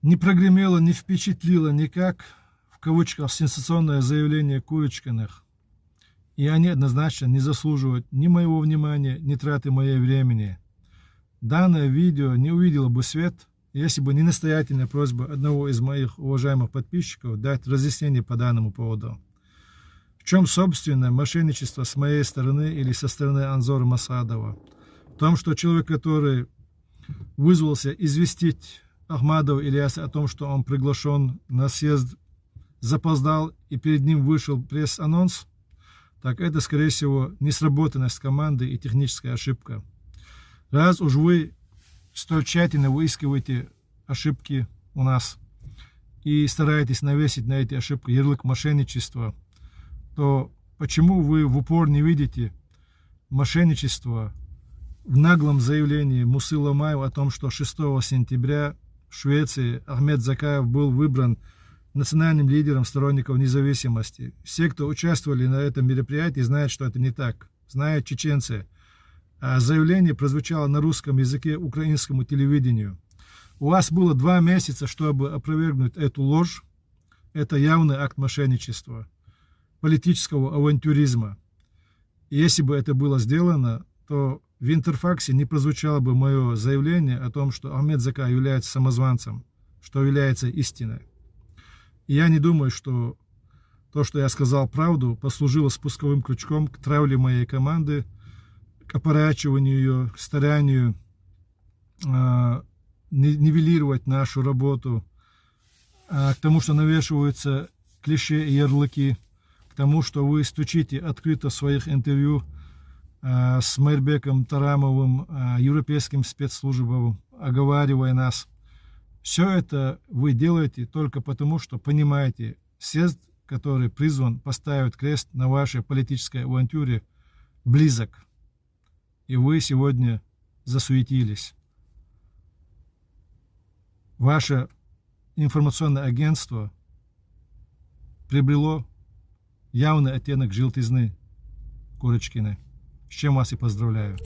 не прогремело, не впечатлило никак, в кавычках, сенсационное заявление Курочкиных. И они однозначно не заслуживают ни моего внимания, ни траты моей времени. Данное видео не увидело бы свет, если бы не настоятельная просьба одного из моих уважаемых подписчиков дать разъяснение по данному поводу. В чем, собственно, мошенничество с моей стороны или со стороны Анзора Масадова? В том, что человек, который вызвался известить Ахмадова Ильяса о том, что он приглашен на съезд, запоздал и перед ним вышел пресс-анонс, так это, скорее всего, несработанность команды и техническая ошибка. Раз уж вы столь тщательно выискиваете ошибки у нас и стараетесь навесить на эти ошибки ярлык мошенничества, то почему вы в упор не видите мошенничество в наглом заявлении Мусы Ломаева о том, что 6 сентября в Швеции Ахмед Закаев был выбран национальным лидером сторонников независимости? Все, кто участвовали на этом мероприятии, знают, что это не так. Знают чеченцы. А заявление прозвучало на русском языке украинскому телевидению. У вас было 2 месяца, чтобы опровергнуть эту ложь. Это явный акт мошенничества, политического авантюризма. И если бы это было сделано, то в Интерфаксе не прозвучало бы мое заявление о том, что Ахмед Закаев является самозванцем, что является истиной. И я не думаю, что то, что я сказал правду, послужило спусковым крючком к травле моей команды, к опорачиванию ее, к старанию нивелировать нашу работу, к тому, что навешиваются клише и ярлыки, к тому, что вы стучите открыто в своих интервью с Майрбеком Тарамовым, европейским спецслужбам, оговаривая нас. Все это вы делаете только потому, что понимаете, съезд, который призван поставить крест на вашей политической авантюре, близок. И вы сегодня засуетились. Ваше информационное агентство приобрело явный оттенок желтизны Курочкиной, с чем вас и поздравляю.